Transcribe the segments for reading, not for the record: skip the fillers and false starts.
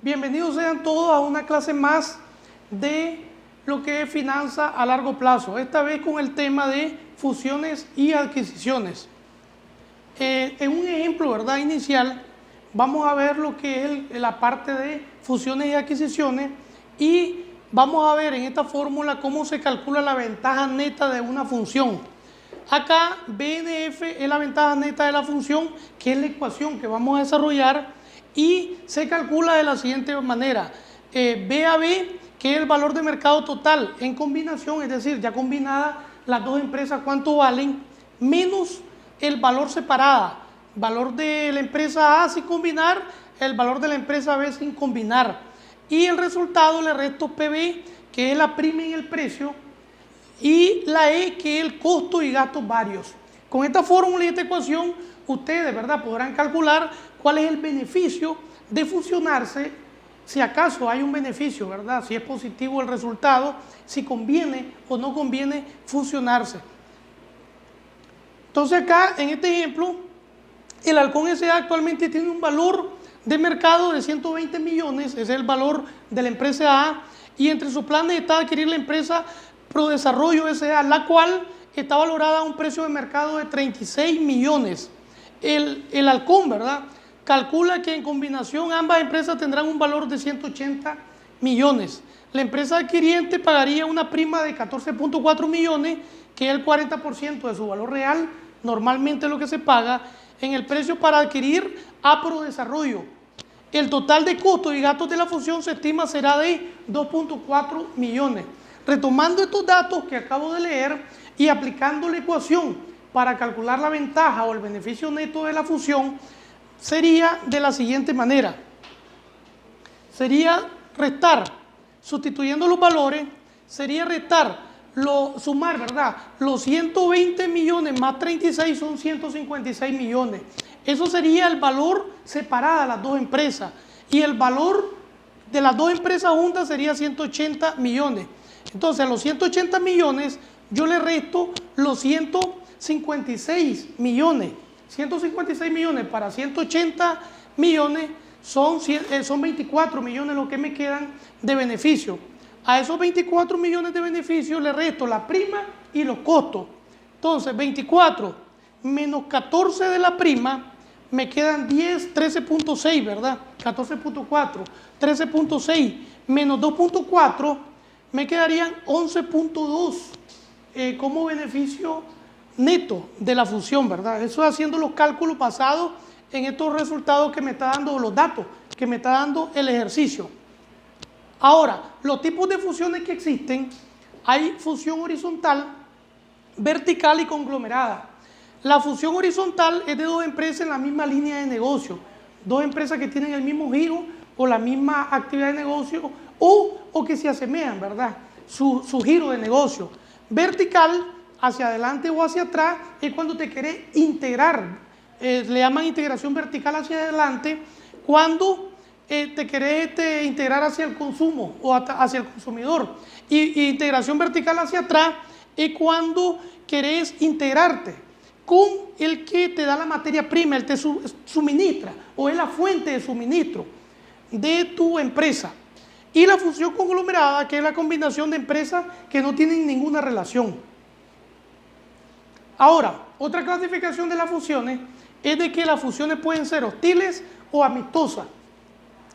Bienvenidos sean todos a una clase más de lo que es finanza a largo plazo, esta vez con el tema de fusiones y adquisiciones. En un ejemplo, ¿verdad?, inicial, vamos a ver lo que es la parte de fusiones y adquisiciones y vamos a ver en esta fórmula cómo se calcula la ventaja neta de una función. Acá BNF es la ventaja neta de la función, que es la ecuación que vamos a desarrollar, y se calcula de la siguiente manera: BAB, que es el valor de mercado total en combinación, es decir, ya combinadas las dos empresas cuánto valen, menos el valor separada, valor de la empresa A sin combinar, el valor de la empresa B sin combinar, y el resultado le resto PB, que es la prima en el precio, y la E, que es el costo y gastos varios. Con esta fórmula y esta ecuación ustedes, ¿verdad?, podrán calcular cuál es el beneficio de fusionarse, si acaso hay un beneficio, ¿verdad?, si es positivo el resultado, si conviene o no conviene fusionarse. Entonces acá, en este ejemplo, el Halcón S.A. actualmente tiene un valor de mercado de 120 millones, ese es el valor de la empresa A, y entre sus planes está adquirir la empresa Prodesarrollo S.A., la cual está valorada a un precio de mercado de 36 millones. El Halcón, ¿verdad?, calcula que en combinación ambas empresas tendrán un valor de 180 millones. La empresa adquiriente pagaría una prima de 14.4 millones, que es el 40% de su valor real, normalmente lo que se paga, en el precio para adquirir a Prodesarrollo. El total de costos y gastos de la fusión se estima será de 2.4 millones. Retomando estos datos que acabo de leer y aplicando la ecuación para calcular la ventaja o el beneficio neto de la fusión, sería de la siguiente manera. Sería restar, sustituyendo los valores, sería restar, sumar, ¿verdad?, los 120 millones más 36 son 156 millones. Eso sería el valor separado de las dos empresas. Y el valor de las dos empresas juntas sería 180 millones. Entonces, a los 180 millones yo le resto los 156 millones. 156 millones para 180 millones son 24 millones lo que me quedan de beneficio. A esos 24 millones de beneficios le resto la prima y los costos. Entonces, 24 menos 14 de la prima, me quedan 10, 13.6, ¿verdad? 14.4, 13.6 menos 2.4, me quedarían 11.2 como beneficio neto de la fusión, ¿verdad? Eso haciendo los cálculos basados en estos resultados que me está dando, los datos que me está dando el ejercicio. Ahora, los tipos de fusiones que existen: hay fusión horizontal, vertical y conglomerada. La fusión horizontal es de dos empresas en la misma línea de negocio, dos empresas que tienen el mismo giro o la misma actividad de negocio o que se asemejan, ¿verdad?, su giro de negocio. Vertical, hacia adelante o hacia atrás, es cuando te querés integrar, le llaman integración vertical hacia adelante, cuando te querés integrar hacia el consumo o hacia el consumidor. Y integración vertical hacia atrás es cuando querés integrarte con el que te da la materia prima, él te suministra o es la fuente de suministro de tu empresa. Y la fusión conglomerada, que es la combinación de empresas que no tienen ninguna relación. Ahora, otra clasificación de las fusiones es de que las fusiones pueden ser hostiles o amistosas.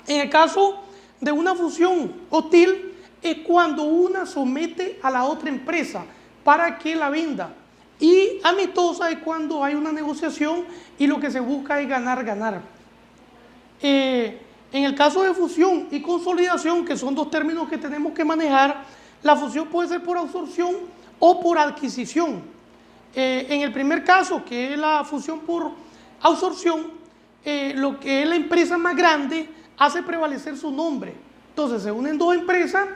En el caso de una fusión hostil es cuando una somete a la otra empresa para que la venda. Y amistosa es cuando hay una negociación y lo que se busca es ganar, ganar. En el caso de fusión y consolidación, que son dos términos que tenemos que manejar, la fusión puede ser por absorción o por adquisición. En el primer caso, que es la fusión por absorción, lo que es la empresa más grande hace prevalecer su nombre. Entonces se unen dos empresas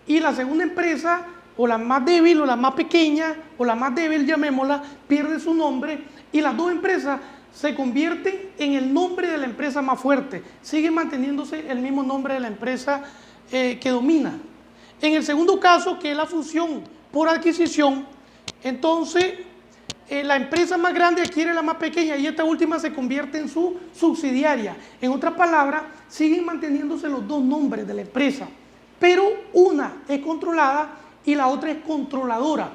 y la segunda empresa, o la más débil o la más pequeña o la más débil, llamémosla, pierde su nombre y las dos empresas se convierten en el nombre de la empresa más fuerte. Sigue manteniéndose el mismo nombre de la empresa que domina. En el segundo caso, que es la fusión por adquisición, entonces la empresa más grande adquiere la más pequeña y esta última se convierte en su subsidiaria. En otras palabras, siguen manteniéndose los dos nombres de la empresa, pero una es controlada y la otra es controladora.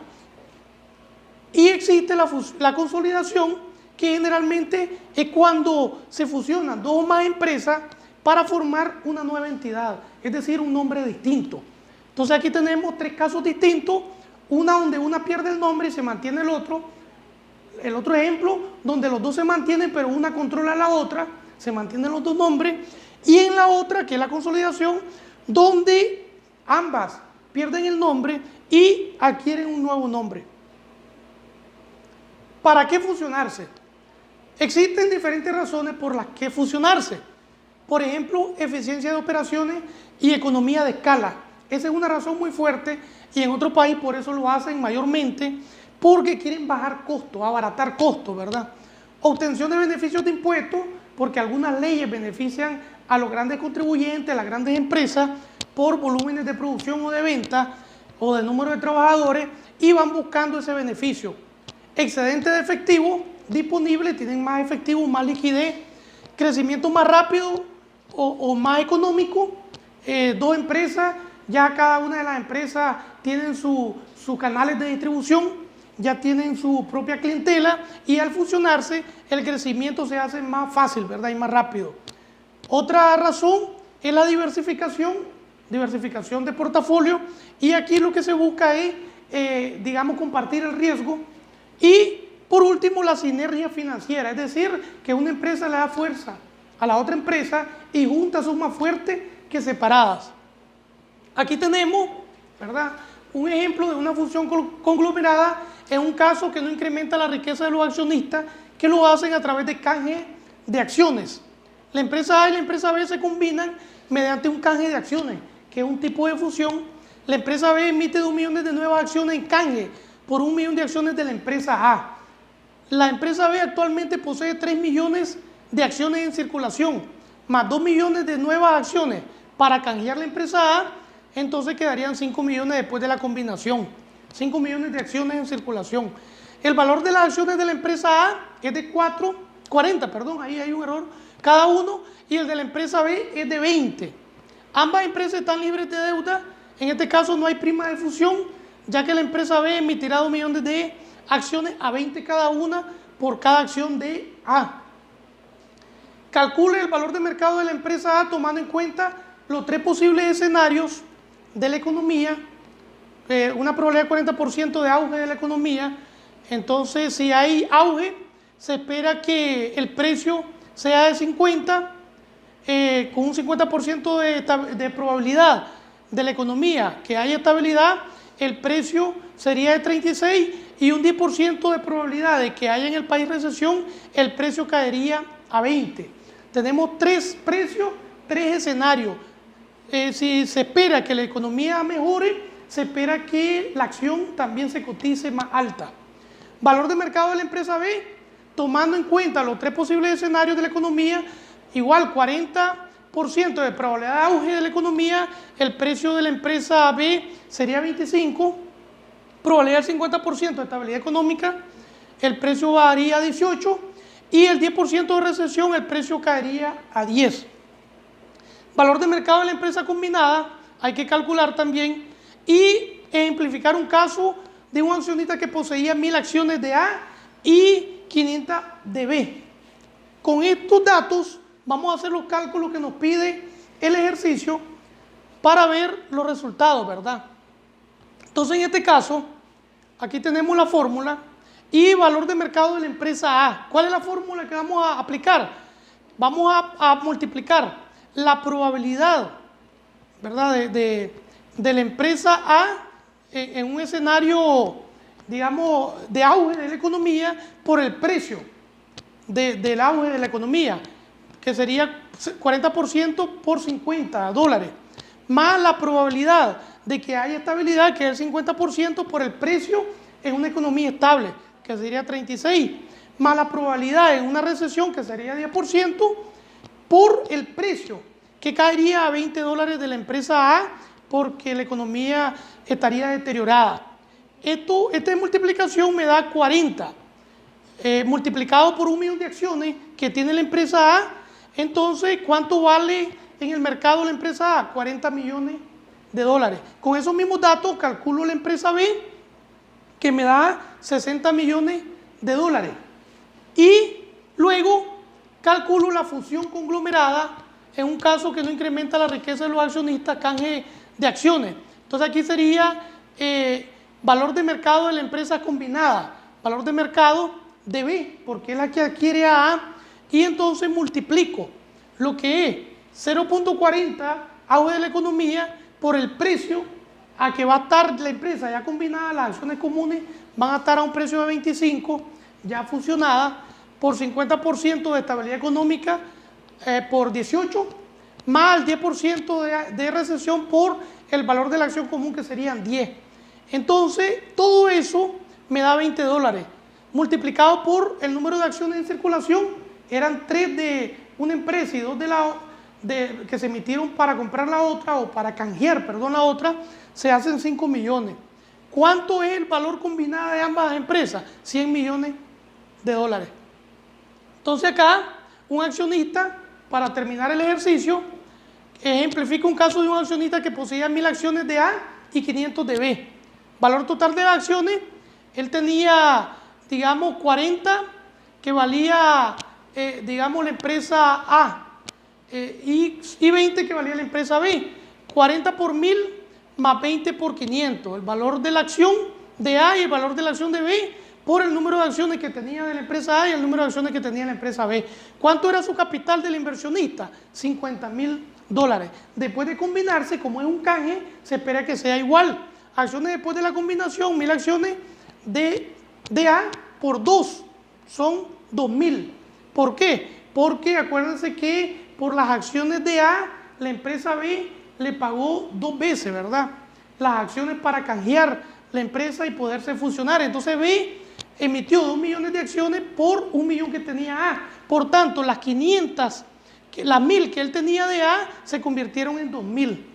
Y existe la consolidación, que generalmente es cuando se fusionan dos o más empresas para formar una nueva entidad, es decir, un nombre distinto. Entonces aquí tenemos tres casos distintos, una donde una pierde el nombre y se mantiene el otro ejemplo, donde los dos se mantienen pero una controla a la otra, se mantienen los dos nombres, y en la otra, que es la consolidación, donde ambas pierden el nombre y adquieren un nuevo nombre. ¿Para qué fusionarse? Existen diferentes razones por las que fusionarse. Por ejemplo, eficiencia de operaciones y economía de escala. Esa es una razón muy fuerte y en otro país por eso lo hacen mayormente, porque quieren bajar costos, abaratar costos, ¿verdad? Obtención de beneficios de impuestos, porque algunas leyes benefician a los grandes contribuyentes, a las grandes empresas, por volúmenes de producción o de venta o de número de trabajadores, y van buscando ese beneficio. Excedente de efectivo disponible, tienen más efectivo, más liquidez, crecimiento más rápido o más económico. Dos empresas, ya cada una de las empresas tienen sus canales de distribución, ya tienen su propia clientela, y al fusionarse el crecimiento se hace más fácil, ¿verdad? Y más rápido. Otra razón es la diversificación de portafolio, y aquí lo que se busca es, digamos, compartir el riesgo. Y por último, la sinergia financiera, es decir, que una empresa le da fuerza a la otra empresa y juntas son más fuertes que separadas. Aquí tenemos, ¿verdad?, un ejemplo de una fusión conglomerada en un caso que no incrementa la riqueza de los accionistas, que lo hacen a través de canje de acciones. La empresa A y la empresa B se combinan mediante un canje de acciones, que es un tipo de fusión. La empresa B emite 2 millones de nuevas acciones en canje por 1 millón de acciones de la empresa A. La empresa B actualmente posee 3 millones de acciones en circulación, más 2 millones de nuevas acciones para canjear la empresa A, entonces quedarían 5 millones después de la combinación. 5 millones de acciones en circulación. El valor de las acciones de la empresa A es de 40, ahí hay un error, cada uno, y el de la empresa B es de 20. Ambas empresas están libres de deuda. En este caso no hay prima de fusión, ya que la empresa B emitirá 2 millones de acciones a 20 cada una por cada acción de A. Calcule el valor de mercado de la empresa A tomando en cuenta los tres posibles escenarios de la economía, una probabilidad de 40% de auge de la economía. Entonces, si hay auge, se espera que el precio sea de 50, con un 50% de probabilidad de la economía que haya estabilidad, el precio sería de 36, y un 10% de probabilidad de que haya en el país recesión, el precio caería a 20. Tenemos tres precios, tres escenarios. Si se espera que la economía mejore, se espera que la acción también se cotice más alta. Valor de mercado de la empresa B, tomando en cuenta los tres posibles escenarios de la economía, igual 40% de probabilidad de auge de la economía, el precio de la empresa B sería 25, probabilidad del 50% de estabilidad económica, el precio bajaría a 18, y el 10% de recesión, el precio caería a 10. Valor de mercado de la empresa combinada, hay que calcular también y ejemplificar un caso de un accionista que poseía 1000 acciones de A y 500 de B. Con estos datos vamos a hacer los cálculos que nos pide el ejercicio para ver los resultados, ¿verdad? Entonces, en este caso, aquí tenemos la fórmula y valor de mercado de la empresa A. ¿Cuál es la fórmula que vamos a aplicar? Vamos a multiplicar la probabilidad, ¿verdad?, de la empresa A en un escenario, digamos, de auge de la economía por el precio del auge de la economía, que sería 40% por $50, más la probabilidad de que haya estabilidad, que es el 50% por el precio en una economía estable, que sería 36, más la probabilidad en una recesión, que sería 10%, por el precio, que caería a $20 de la empresa A, porque la economía estaría deteriorada. Esta multiplicación me da 40. multiplicado por 1 millón de acciones que tiene la empresa A, entonces, ¿cuánto vale en el mercado la empresa A? 40 millones de dólares. Con esos mismos datos calculo la empresa B, que me da 60 millones de dólares. Y luego calculo la fusión conglomerada, en un caso que no incrementa la riqueza de los accionistas, canje de acciones. Entonces aquí sería valor de mercado de la empresa combinada, valor de mercado de B, porque es la que adquiere a A, y entonces multiplico lo que es 0.40 auge de la economía por el precio a que va a estar la empresa ya combinada. Las acciones comunes van a estar a un precio de 25, ya fusionada, por 50% de estabilidad económica, por 18, más el 10% de recesión por el valor de la acción común, que serían 10. Entonces, todo eso me da 20 dólares, multiplicado por el número de acciones en circulación. Eran 3 de una empresa y 2 que se emitieron para comprar la otra, o para canjear, perdón, la otra, se hacen 5 millones. ¿Cuánto es el valor combinado de ambas empresas? 100 millones de dólares. Entonces acá, un accionista, para terminar el ejercicio, ejemplifica un caso de un accionista que poseía 1000 acciones de A y 500 de B. Valor total de las acciones, él tenía, digamos, 40 que valía, digamos, la empresa A, y 20 que valía la empresa B. 40 por 1000 más 20 por 500, el valor de la acción de A y el valor de la acción de B, por el número de acciones que tenía de la empresa A y el número de acciones que tenía la empresa B. ¿Cuánto era su capital del inversionista? 50.000 dólares. Después de combinarse, como es un canje, se espera que sea igual. Acciones después de la combinación, 1000 acciones de A por 2 son 2000. ¿Por qué? Porque acuérdense que por las acciones de A, la empresa B le pagó 2 veces, ¿verdad? Las acciones para canjear la empresa y poderse fusionar. Entonces B emitió 2 millones de acciones por 1 millón que tenía A. Por tanto, las 500, las 1000 que él tenía de A se convirtieron en 2000.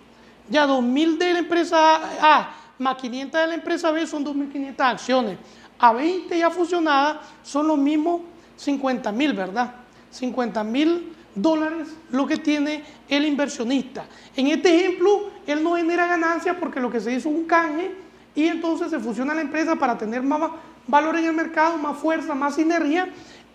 Ya 2000 de la empresa A más 500 de la empresa B son 2500 acciones. A 20 ya fusionadas son los mismos 50.000, ¿verdad? 50.000 dólares lo que tiene el inversionista. En este ejemplo, él no genera ganancias porque lo que se hizo es un canje, y entonces se fusiona la empresa para tener más valor en el mercado, más fuerza, más sinergia,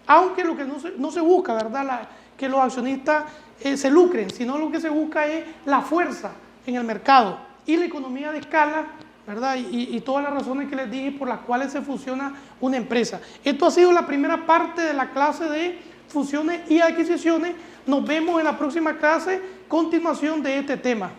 aunque lo que no se busca, ¿verdad? Que los accionistas se lucren, sino lo que se busca es la fuerza en el mercado y la economía de escala, ¿verdad? Y todas las razones que les dije por las cuales se fusiona una empresa. Esto ha sido la primera parte de la clase de fusiones y adquisiciones. Nos vemos en la próxima clase, continuación de este tema.